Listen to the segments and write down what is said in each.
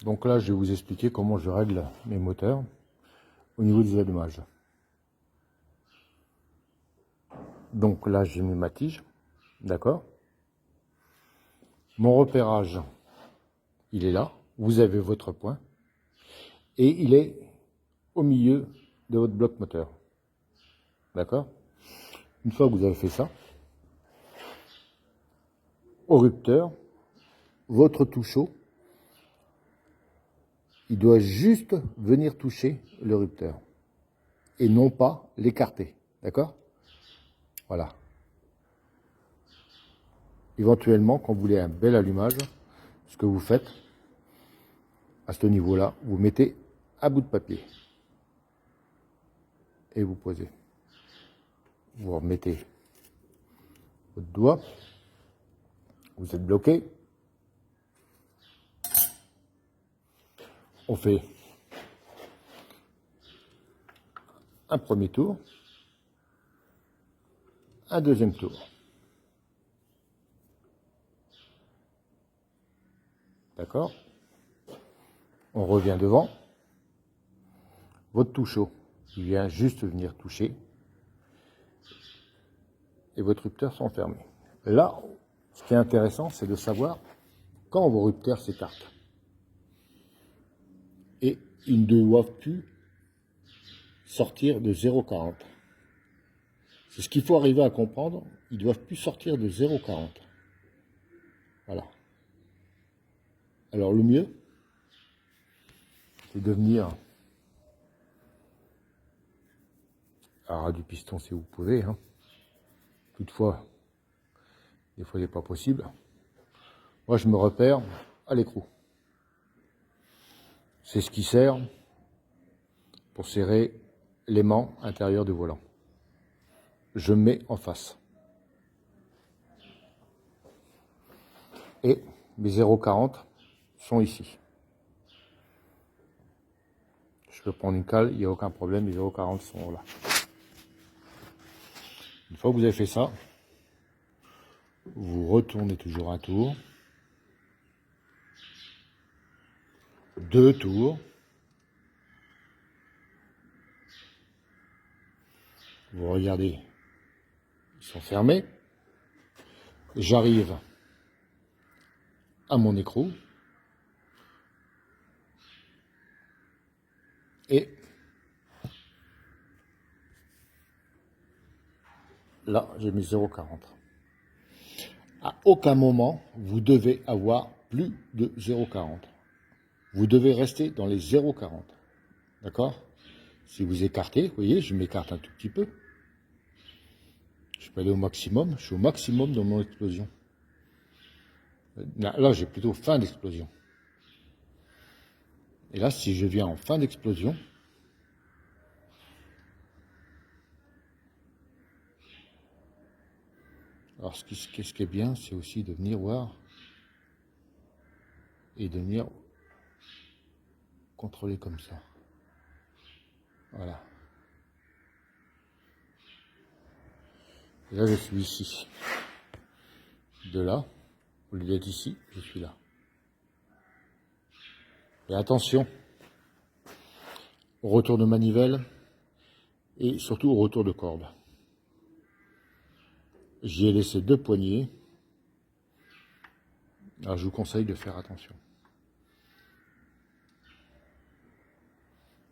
Donc là, je vais vous expliquer comment je règle mes moteurs au niveau des allumages. Donc là, j'ai mis ma tige, d'accord. Mon repérage, il est là. Vous avez votre point. Et il est au milieu de votre bloc moteur. D'accord. Une fois que vous avez fait ça, au rupteur, votre toucheau, il doit juste venir toucher le rupteur. Et non pas l'écarter. D'accord. Voilà. Éventuellement, quand vous voulez un bel allumage, ce que vous faites, à ce niveau-là, vous mettez un bout de papier. Et vous posez. Vous remettez votre doigt. Vous êtes bloqué. On fait un premier tour, un deuxième tour. D'accord. On revient devant. Votre toucheau, il vient juste venir toucher. Et votre rupteur sont fermés. Là, ce qui est intéressant, c'est de savoir quand vos rupteurs s'écartent. Et ils ne doivent plus sortir de 0,40. C'est ce qu'il faut arriver à comprendre. Ils ne doivent plus sortir de 0,40. Voilà. Alors le mieux, c'est de venir à ras du piston si vous pouvez. Hein. Toutefois, des fois il n'est pas possible. Moi je me repère à l'écrou. C'est ce qui sert pour serrer l'aimant intérieur du volant. Je mets en face. Et mes 0,40 sont ici. Je peux prendre une cale, il n'y a aucun problème, les 0,40 sont là. Une fois que vous avez fait ça, vous retournez toujours un tour, 2 tours, vous regardez, ils sont fermés, j'arrive à mon écrou, et là j'ai mis 0,40. À aucun moment vous devez avoir plus de 0,40. Vous devez rester dans les 0,40. D'accord? Si vous écartez, vous voyez, je m'écarte un tout petit peu. Je peux aller au maximum, je suis au maximum dans mon explosion. Là, j'ai plutôt fin d'explosion. Et là, si je viens en fin d'explosion, alors ce qui est bien, c'est aussi de venir voir et de venir contrôler comme ça. Voilà. Et là, je suis ici. De là, au lieu d'être ici, je suis là. Et attention, au retour de manivelle et surtout au retour de corde. J'y ai laissé 2 poignées. Alors je vous conseille de faire attention.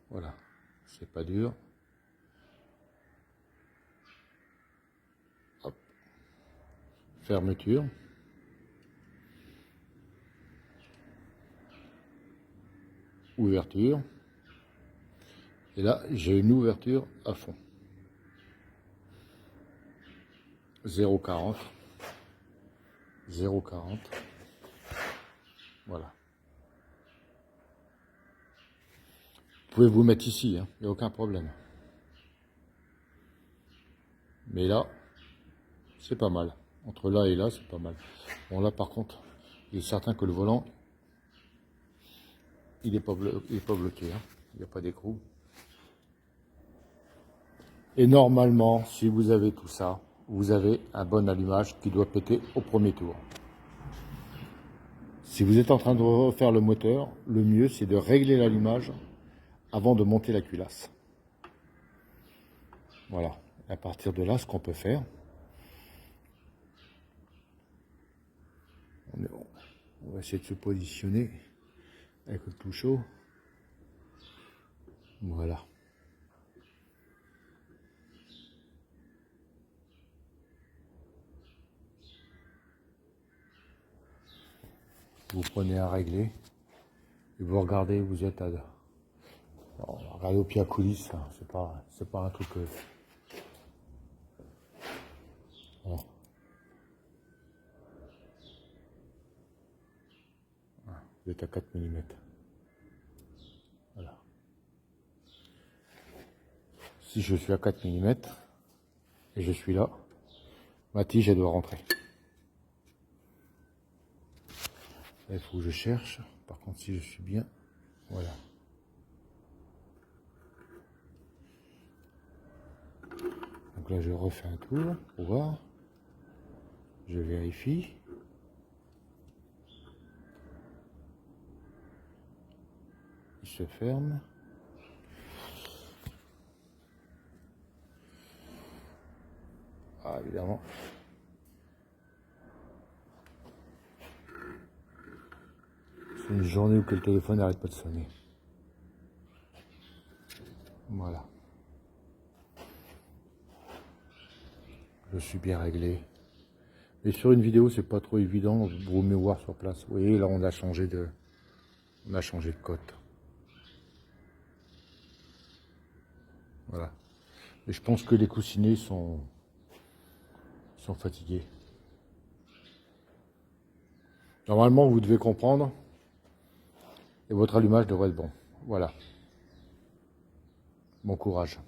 Voilà, c'est pas dur. Hop. Fermeture. Ouverture. Et là, j'ai une ouverture à fond. 0,40. 0,40. Voilà. Vous pouvez vous mettre ici, hein, il n'y a aucun problème. Mais là, c'est pas mal. Entre là et là, c'est pas mal. Bon, là, par contre, il est certain que le volant, il n'est pas bloqué. Hein. Il n'y a pas d'écrou. Et normalement, si vous avez tout ça, vous avez un bon allumage qui doit péter au premier tour. Si vous êtes en train de refaire le moteur, le mieux c'est de régler l'allumage avant de monter la culasse. Voilà. À partir de là, ce qu'on peut faire, on va essayer de se positionner avec le tout chaud. Voilà. Vous prenez à régler et vous regardez, vous êtes à... Alors, regardez au pied à coulisses, hein, c'est pas un truc... Voilà. Vous êtes à 4 mm. Voilà. Si je suis à 4 mm et je suis là, ma tige elle doit rentrer. Là, il faut que je cherche. Par contre, si je suis bien, voilà. Donc là, je refais un tour pour voir. Je vérifie. Il se ferme. Ah, évidemment. C'est une journée où que le téléphone n'arrête pas de sonner. Voilà. Je suis bien réglé. Et sur une vidéo, c'est pas trop évident. Vaut mieux voir sur place. Vous voyez, là, on a changé de cote. Voilà. Et je pense que les coussinets sont fatigués. Normalement, vous devez comprendre. Et votre allumage devrait être bon. Voilà. Bon courage.